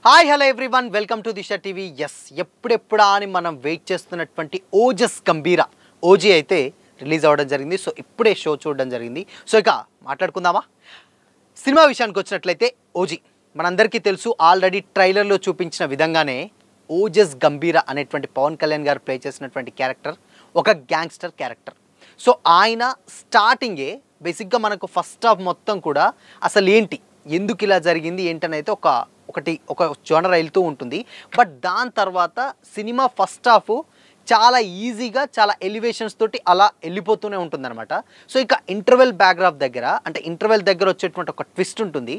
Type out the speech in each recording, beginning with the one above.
Hi hello everyone welcome to Disha TV. ఎప్పుడెప్పుడా అని మనం వెయిట్ చేస్తున్నటువంటి ఓజస్ గంభీర ఓజీ అయితే రిలీజ్ అవ్వడం జరిగింది. సో ఇప్పుడే షో చూడడం జరిగింది. సో ఇక మాట్లాడుకుందామా. సినిమా విషయానికి వచ్చినట్లయితే ఓజీ మనందరికీ తెలుసు, ఆల్రెడీ ట్రైలర్లో చూపించిన విధంగానే ఓజస్ గంభీర అనేటువంటి పవన్ కళ్యాణ్ గారు ప్లే చేసినటువంటి క్యారెక్టర్ ఒక గ్యాంగ్స్టర్ క్యారెక్టర్. సో ఆయన స్టార్టింగే బేసిక్గా మనకు ఫస్ట్ హాఫ్ మొత్తం కూడా అసలు ఏంటి, ఎందుకు ఇలా జరిగింది ఏంటనైతే ఒక జోనర్ వెళ్తూ ఉంటుంది. బట్ దాని తర్వాత సినిమా ఫస్ట్ హాఫ్ చాలా ఈజీగా చాలా ఎలివేషన్స్ తోటి అలా వెళ్ళిపోతూనే ఉంటుందన్నమాట. సో ఇక ఇంటర్వెల్ బ్యాక్గ్రాఫ్ దగ్గర అంటే ఇంటర్వెల్ దగ్గర వచ్చేటువంటి ఒక ట్విస్ట్ ఉంటుంది.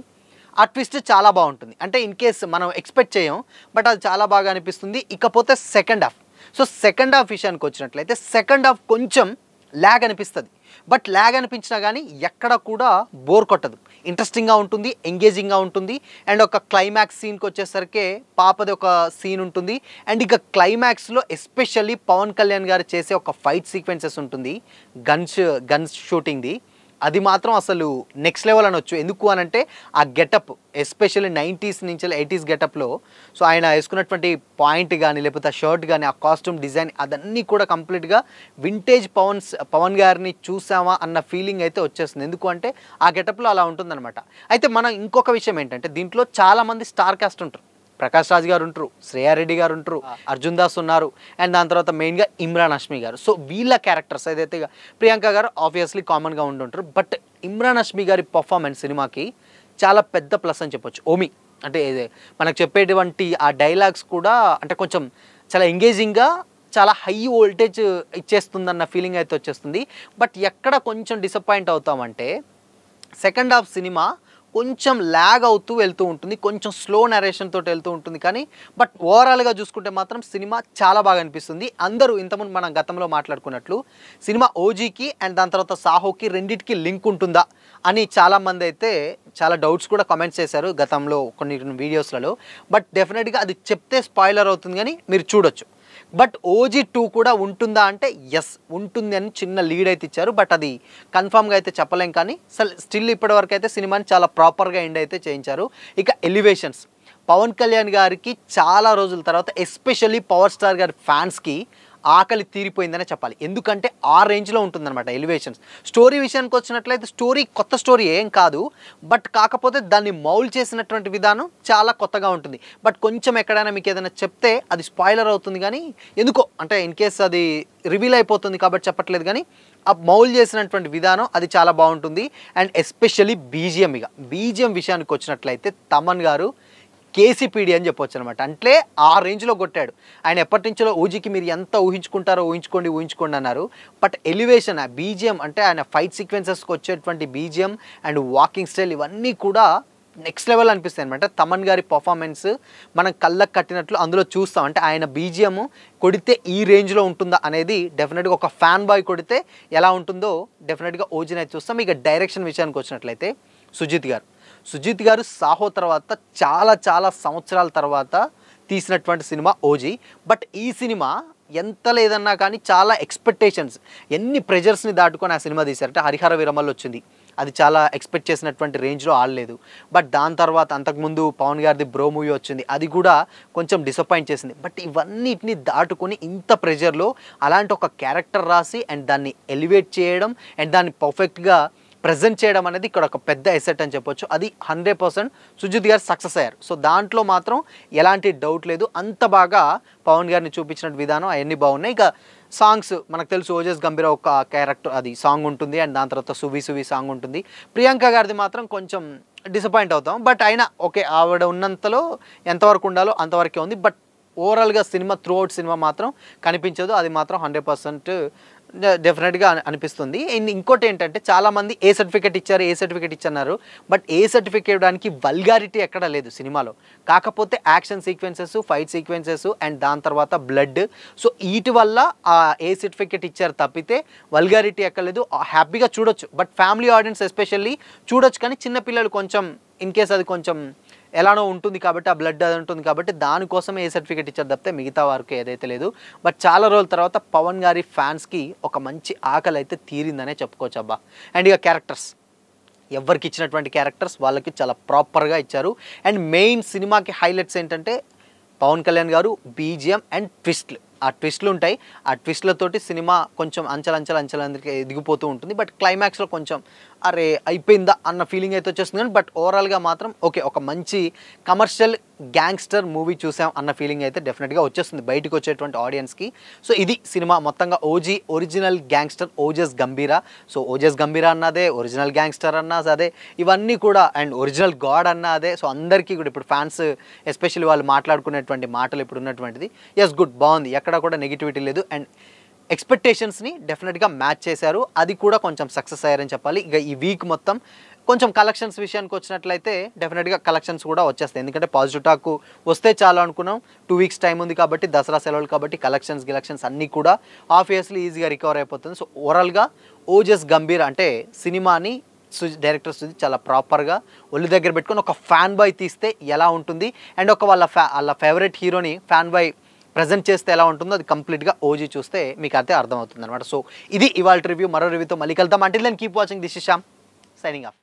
ఆ ట్విస్ట్ చాలా బాగుంటుంది. అంటే ఇన్ కేస్ మనం ఎక్స్పెక్ట్ చేయం, బట్ అది చాలా బాగా అనిపిస్తుంది. ఇకపోతే second half. So second half విషయానికి వచ్చినట్లయితే సెకండ్ హాఫ్ కొంచెం ల్యాగ్ అనిపిస్తుంది. బట్ ల్యాగ్ అనిపించినా కానీ ఎక్కడ కూడా బోర్ కొట్టదు, ఇంట్రెస్టింగ్గా ఉంటుంది, ఎంగేజింగ్గా ఉంటుంది. అండ్ ఒక క్లైమాక్స్ సీన్కి వచ్చేసరికి పాపది ఒక సీన్ ఉంటుంది. అండ్ ఇక క్లైమాక్స్లో ఎస్పెషల్లీ పవన్ కళ్యాణ్ గారు చేసే ఒక ఫైట్ సీక్వెన్సెస్ ఉంటుంది, గన్స్ షూటింగ్ది. అది మాత్రం అసలు నెక్స్ట్ లెవెల్ అనొచ్చు. ఎందుకు అనంటే ఆ గెటప్ ఎస్పెషల్లీ 90s నుంచి 80s గెటప్లో సో ఆయన వేసుకున్నటువంటి పాయింట్ కానీ లేకపోతే ఆ షర్ట్ కానీ ఆ కాస్ట్యూమ్ డిజైన్ అదన్నీ కూడా కంప్లీట్గా వింటేజ్ పవన్ గారిని చూసామా అన్న ఫీలింగ్ అయితే వచ్చేస్తుంది. ఎందుకు అంటే ఆ గెటప్లో అలా ఉంటుందన్నమాట. అయితే మనం ఇంకొక విషయం ఏంటంటే దీంట్లో చాలామంది స్టార్ కాస్ట్ ఉంటారు. ప్రకాష్ రాజ్ గారు ఉంటారు, శ్రేయారెడ్డి గారు ఉంటారు, అర్జున్ దాస్ ఉన్నారు, అండ్ దాని తర్వాత మెయిన్గా ఇమ్రాన్ హష్మి గారు. సో వీళ్ళ క్యారెక్టర్స్ ఏదైతే ప్రియాంక గారు ఆబ్వియస్లీ కామన్గా ఉంటుంటారు. బట్ ఇమ్రాన్ హష్మి గారి పర్ఫార్మెన్స్ సినిమాకి చాలా పెద్ద ప్లస్ అని చెప్పొచ్చు. ఓమి అంటే మనకు చెప్పేటువంటి ఆ డైలాగ్స్ కూడా అంటే కొంచెం చాలా ఎంగేజింగ్గా చాలా హై వోల్టేజ్ ఇచ్చేస్తుందన్న ఫీలింగ్ అయితే వచ్చేస్తుంది. బట్ ఎక్కడ కొంచెం డిసప్పాయింట్ అవుతామంటే సెకండ్ హాఫ్ సినిమా కొంచెం ల్యాగ్ అవుతూ వెళ్తూ ఉంటుంది, కొంచెం స్లో నరేషన్ తోటి వెళ్తూ ఉంటుంది. కానీ బట్ ఓవరాల్గా చూసుకుంటే మాత్రం సినిమా చాలా బాగా అనిపిస్తుంది. అందరూ ఇంతకుముందు మనం గతంలో మాట్లాడుకున్నట్లు సినిమా ఓజీకి అండ్ దాని తర్వాత సాహోకి రెండింటికి లింక్ ఉంటుందా అని చాలామంది అయితే చాలా డౌట్స్ కూడా కామెంట్స్ చేశారు గతంలో కొన్ని వీడియోస్లలో. బట్ డెఫినెట్గా అది చెప్తే స్పాయిలర్ అవుతుంది, కానీ మీరు చూడొచ్చు. బట్ ఓజీ 2 కూడా ఉంటుందా అంటే ఎస్ ఉంటుంది అని చిన్న లీడ్ అయితే ఇచ్చారు. బట్ అది కన్ఫామ్గా అయితే చెప్పలేం. కానీ స్టిల్ ఇప్పటివరకు అయితే సినిమాని చాలా ప్రాపర్గా ఎండ్ అయితే చేయించారు. ఇక ఎలివేషన్స్ పవన్ కళ్యాణ్ గారికి చాలా రోజుల తర్వాత ఎస్పెషల్లీ పవర్ స్టార్ గారి ఫ్యాన్స్కి ఆకలి తీరిపోయిందనే చెప్పాలి. ఎందుకంటే ఆ రేంజ్లో ఉంటుందన్నమాట ఎలివేషన్స్. స్టోరీ విషయానికి వచ్చినట్లయితే స్టోరీ కొత్త స్టోరీ ఏం కాదు, బట్ కాకపోతే దాన్ని మౌల్డ్ చేసినటువంటి విధానం చాలా కొత్తగా ఉంటుంది. బట్ కొంచెం ఎక్కడైనా మీకు ఏదైనా చెప్తే అది స్పాయిలర్ అవుతుంది. కానీ ఎందుకో అంటే ఇన్ కేస్ అది రివీల్ అయిపోతుంది కాబట్టి చెప్పట్లేదు. కానీ ఆ మౌల్డ్ చేసినటువంటి విధానం అది చాలా బాగుంటుంది. అండ్ ఎస్పెషల్లీ బీజిఎం విషయానికి వచ్చినట్లయితే తమన్ గారు కేసీపీడీ అని చెప్పొచ్చు అనమాట. అంటే ఆ రేంజ్లో కొట్టాడు. ఆయన ఎప్పటి నుంచో ఓజీకి మీరు ఎంత ఊహించుకుంటారో ఊహించుకోండి అన్నారు. బట్ ఎలివేషన్ ఆ బీజిఎం అంటే ఆయన ఫైట్ సీక్వెన్సెస్కి వచ్చేటువంటి బీజిఎం అండ్ వాకింగ్ స్టైల్ ఇవన్నీ కూడా నెక్స్ట్ లెవెల్ అనిపిస్తాయి అనమాట. తమన్ గారి పర్ఫార్మెన్స్ మనం కళ్ళకు కట్టినట్లు అందులో చూస్తాం. అంటే ఆయన బీజిఎం కొడితే ఈ రేంజ్లో ఉంటుందా అనేది డెఫినెట్గా ఒక ఫ్యాన్ బాయ్ కొడితే ఎలా ఉంటుందో డెఫినెట్గా ఓజీని అయితే చూస్తాం. ఇక డైరెక్షన్ విషయానికి వచ్చినట్లయితే సుజిత్ గారు సాహో తర్వాత చాలా సంవత్సరాల తర్వాత తీసినటువంటి సినిమా ఓజీ. బట్ ఈ సినిమా ఎంత లేదన్నా కానీ చాలా ఎక్స్పెక్టేషన్స్ ఎన్ని ప్రెజర్స్ని దాటుకొని ఆ సినిమా తీశారంటే హరిహర విరమల్ వచ్చింది, అది చాలా ఎక్స్పెక్ట్ చేసినటువంటి రేంజ్లో ఆడలేదు. బట్ దాని తర్వాత అంతకుముందు పవన్ గారిది బ్రో మూవీ వచ్చింది, అది కూడా కొంచెం డిసప్పాయింట్ చేసింది. బట్ ఇవన్నిటిని దాటుకొని ఇంత ప్రెజర్లో అలాంటి ఒక క్యారెక్టర్ రాసి అండ్ దాన్ని ఎలివేట్ చేయడం అండ్ దాన్ని పర్ఫెక్ట్గా ప్రజెంట్ చేయడం అనేది ఇక్కడ ఒక పెద్ద ఎసెట్ అని చెప్పొచ్చు. అది 100% సుజిత్ గారు సక్సెస్ అయ్యారు. సో దాంట్లో మాత్రం ఎలాంటి డౌట్ లేదు. అంత బాగా పవన్ గారిని చూపించిన విధానం అవన్నీ బాగున్నాయి. ఇక సాంగ్స్ మనకు తెలుసు, ఓజస్ గంభీర ఒక క్యారెక్టర్ అది సాంగ్ ఉంటుంది అండ్ దాని తర్వాత సువి సాంగ్ ఉంటుంది. ప్రియాంక గారిది మాత్రం కొంచెం డిసప్పాయింట్ అవుతాం. బట్ అయినా ఓకే, ఆవిడ ఉన్నంతలో ఎంతవరకు ఉండాలో అంతవరకే ఉంది. బట్ ఓవరాల్గా సినిమా త్రూఅవుట్ సినిమా మాత్రం కనిపించదు, అది మాత్రం 100% డెఫినెట్గా అనిపిస్తుంది. ఇంకోటి ఏంటంటే చాలామంది ఏ సర్టిఫికేట్ ఇచ్చన్నారు. బట్ ఏ సర్టిఫికేట్ ఇవ్వడానికి వల్గారిటీ ఎక్కడ లేదు సినిమాలో. కాకపోతే action sequences, fight sequences and దాని తర్వాత బ్లడ్, సో వీటి వల్ల ఏ సర్టిఫికేట్ ఇచ్చారు తప్పితే వల్గారిటీ ఎక్కలేదు. హ్యాపీగా చూడొచ్చు. బట్ ఫ్యామిలీ ఆడియన్స్ ఎస్పెషల్లీ చూడొచ్చు. కానీ చిన్నపిల్లలు కొంచెం ఇన్ కేస్ అది కొంచెం ఎలానో ఉంటుంది కాబట్టి ఆ బ్లడ్ అది ఉంటుంది కాబట్టి దానికోసం ఏ సర్టిఫికేట్ ఇచ్చారు తప్పితే మిగతా వారికి ఏదైతే లేదు. బట్ చాలా రోజుల తర్వాత పవన్ గారి ఫ్యాన్స్కి ఒక మంచి ఆకలి అయితే తీరిందనే చెప్పుకోవచ్చు అబ్బా. అండ్ ఇక ఎవరికి ఇచ్చినటువంటి క్యారెక్టర్స్ వాళ్ళకి చాలా ప్రాపర్గా ఇచ్చారు. అండ్ మెయిన్ సినిమాకి హైలైట్స్ ఏంటంటే పవన్ కళ్యాణ్ గారు బీజిఎం అండ్ ట్విస్ట్లు. ఆ ట్విస్ట్లు ఉంటాయి. ఆ ట్విస్ట్లతోటి సినిమా కొంచెం అంచెలంచెలంచెలందుకే ఎదిగిపోతూ ఉంటుంది. బట్ క్లైమాక్స్లో కొంచెం అరే అయిపోయిందా అన్న ఫీలింగ్ అయితే వచ్చేస్తుంది. కానీ బట్ ఓవరాల్గా మాత్రం ఓకే, ఒక మంచి కమర్షియల్ గ్యాంగ్స్టర్ మూవీ చూసాం అన్న ఫీలింగ్ అయితే డెఫినెట్గా వచ్చేస్తుంది బయటకు వచ్చేటువంటి ఆడియన్స్కి. సో ఇది సినిమా మొత్తంగా OG original gangster Ojas గంభీరా. So Ojas గంభీరా అన్నదే, ఒరిజినల్ గ్యాంగ్స్టర్ అన్నా అదే, ఇవన్నీ కూడా అండ్ ఒరిజినల్ గాడ్ అన్న అదే. సో అందరికీ కూడా ఇప్పుడు ఫ్యాన్స్ ఎస్పెషల్లీ వాళ్ళు మాట్లాడుకునేటువంటి మాటలు ఇప్పుడు ఉన్నటువంటిది ఎస్ గుడ్, బాగుంది, ఎక్కడ కూడా నెగిటివిటీ లేదు. అండ్ ఎక్స్పెక్టేషన్స్ని డెఫినెట్గా మ్యాచ్ చేశారు, అది కూడా కొంచెం సక్సెస్ అయ్యారని చెప్పాలి. ఇక ఈ వీక్ మొత్తం కొంచెం కలెక్షన్స్ విషయానికి వచ్చినట్లయితే డెఫినెట్గా కలెక్షన్స్ కూడా వచ్చేస్తాయి. ఎందుకంటే పాజిటివ్ టాక్ వస్తే చాలు అనుకున్నాం. 2 వీక్స్ టైం ఉంది కాబట్టి, దసరా సెలవులు కాబట్టి కలెక్షన్స్ అన్నీ కూడా ఆబ్వియస్లీ ఈజీగా రికవర్ అయిపోతుంది. సో ఓవరాల్గా ఓజస్ గంభీర్ అంటే సినిమాని డైరెక్టర్ సుజిత్ చాలా ప్రాపర్గా ఒళ్ళు దగ్గర పెట్టుకొని ఒక ఫ్యాన్ బాయ్ తీస్తే ఎలా ఉంటుంది అండ్ ఒక వాళ్ళ ఫేవరెట్ హీరోని ఫ్యాన్ బాయ్ ప్రజెంట్ చేస్తే ఎలా ఉంటుందో అది కంప్లీట్గా ఓజీ చూస్తే మీకు అయితే అర్థమవుతుంది అనమాట. సో ఇది ఇవాళ రివ్యూ. మరో రివ్యూతో మళ్ళీ కలుద్దాం. Until then keep watching. This is Shyam signing of.